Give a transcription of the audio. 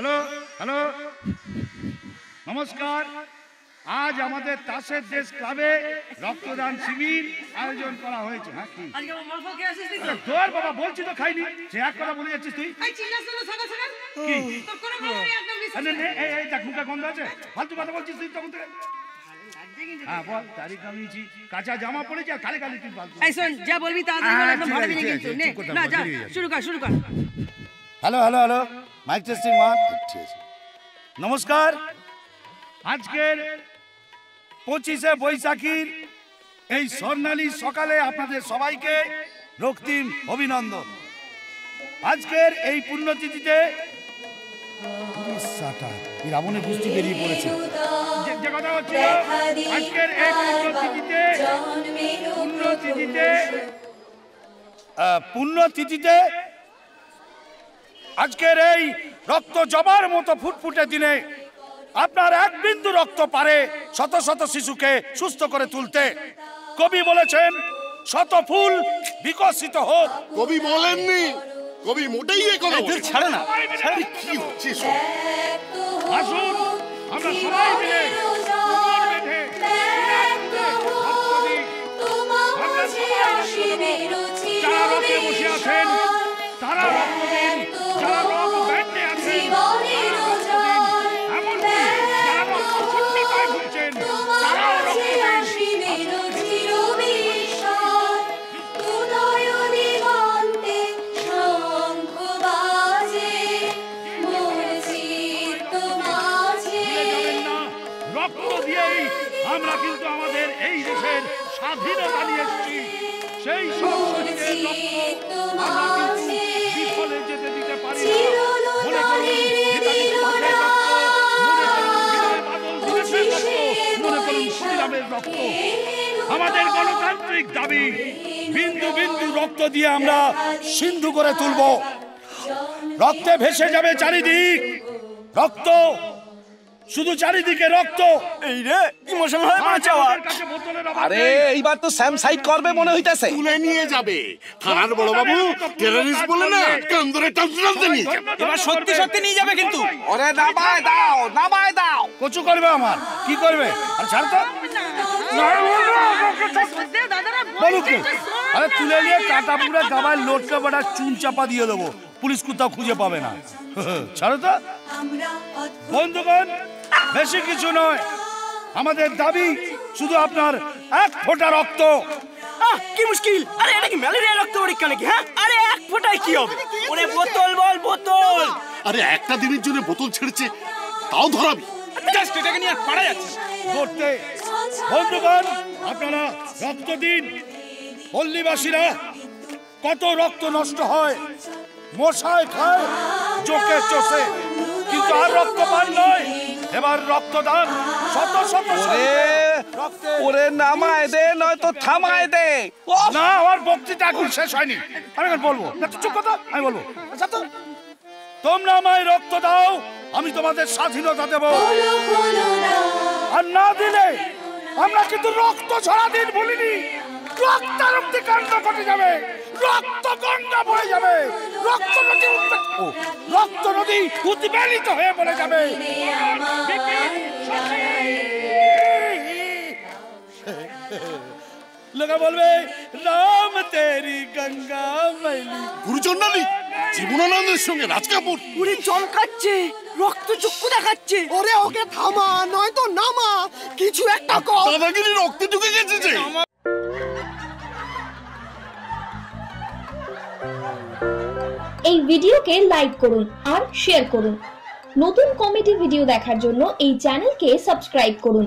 Hello hello নমস্কার। আজ আমাদের তাসের দেশ ক্লাবে রক্তদান শিবির আয়োজন করা হয়েছে। হ্যাঁ কি তোর বাবা বলছি তো খাইনি, সে এক কথা বলে যাচ্ছিস তুই। মুখে গন্ধ আছে, ফালতু কথা বলছিস তুই তখন থেকে। হ্যাঁ বল, তারিখ নামিয়েছি, কাঁচা জামা পড়েছি আর খালি খালি তুই ফালতু। যা বলবি শুরু কর। Hello hello hello mike testing 1। নমস্কার। আজকের 25শে বৈশাখীর এই স্বর্ণালী সকালে আপনাদের সবাইকে রক্তিম অভিনন্দন। আজকের এই পুণ্যতিথিতে রাবণের গোষ্ঠী বেরিয়ে পড়েছে। যে কথা হচ্ছে আজকের এই পুণ্যতিথিতে আজকের এই রক্ত জবার মতো ফুটফুটে দিনে আপনার এক বিন্দু রক্ত পারে শত শত শিশুকে সুস্থ করে তুলতে। কবি বলেছেন শত ফুল বিকশিত হোক। কবি বলেননি, কবি মোটেই এই কথা বলেন। ছাড়ে না, কি হচ্ছে? আসুন আমরা সবাই মিলে যারা রোগে বসে আছেন তারা রক্ত দিন, যারা রোগ ব্যান্ডে আছেন এমনকি যারা রক্ত শূন্যতায় ভুগছেন তারাও রক্ত রক্ত দিয়েই আমরা কিন্তু আমাদের এই দেশের স্বাধীনতা নিয়ে এসেছি। সেই সব শহীদের রক্ত আমরা কিন্তু বিফলে যেতে দিতে পারি না। মনে করুন নেতাজি সুভাষের রক্ত, মনে করুন বিনয় বাদল দীনেশের রক্ত, মনে করুন ক্ষুদিরামের রক্ত। আমাদের গণতান্ত্রিক দাবি বিন্দু বিন্দু রক্ত দিয়ে আমরা সিন্ধু করে তুলব। রক্তে ভেসে যাবে চারিদিক, রক্ত শুধু চারিদিকে রক্ত। এই রে ইমোশনাল হয়ে পড়ছে। আরে এইবার তো স্যাম সাইড করবে মনে হইতাছে। তুলে নিয়ে যাবে থানার বড় বাবু, টেররিস্ট বলে না কান্দরে টানতে নিয়ে যাবে। এবার সত্যি সত্যি নিয়ে যাবে কিন্তু। ওরে নামায় দাও, নামায় দাও। কচু করবে আমার কি করবে? আর ছাড় তো। বলুক কি? আরে তুলে নিয়ে কাটা পুরে গাবায় লোটকে বড়া চুন চাপা দিয়ে দেবো, পুলিশ কোথাও খুঁজে পাবে না। ছাড়ো তো। বন্ধুগণ, বেশি কিছু নয়, আমাদের দাবি শুধু আপনার এক ফোঁটা রক্ত। কি মুশকিল! আরে এটা কি ম্যালেরিয়া রক্ত পরীক্ষা নাকি? হ্যাঁ, আরে এক ফোঁটায় কি হবে? ওরে বোতল বল, বোতল। আরে একটা দিনের জন্য বোতল ছেড়েছে, তাও ধরাবি? জাস্ট এটাকে নিয়ে পারা যাচ্ছে ধরতে। বন্ধুগণ, আপনারা রক্ত দিন। পল্লীবাসীরা কত রক্ত নষ্ট হয়, মশায় খায়, চোখে চষে, কিন্তু আর রক্ত পান নয়। এবার রক্তদান শত শত ওরে নামায় দে, নয়তো থামায় দে। না, আমার বক্তৃতা এখন শেষ হয়নি, আমি এখন বলবো। চুপ কথা, আমি বলবো। তোমরা আমায় রক্ত দাও, আমি তোমাদের স্বাধীনতা দেব। আর না দিলে আমরা কিন্তু রক্ত ছড়া দিন বলিনি। রক্তারক্তি কাণ্ড ঘটে যাবে, রক্ত গঙ্গা বয়ে যাবে, রক্ত নদী উদ্বেলিত হয়ে পড়ে যাবে। লোকে বলবে রাম তেরি গঙ্গা मैली। গুরুচন্ডালী জীবনানন্দের সঙ্গে রাজ কাপুর উনি চমকাচ্ছে, রক্ত চক্ষু দেখাচ্ছে। ওরে ওকে থামা, নয়তো নামা, কিছু একটা কর। দাদাগিরি রক্তে ঢুকে গেছে যে। এই ভিডিওকে লাইক করুন আর শেয়ার করুন। নতুন কমেডি ভিডিও দেখার জন্য এই চ্যানেলকে সাবস্ক্রাইব করুন।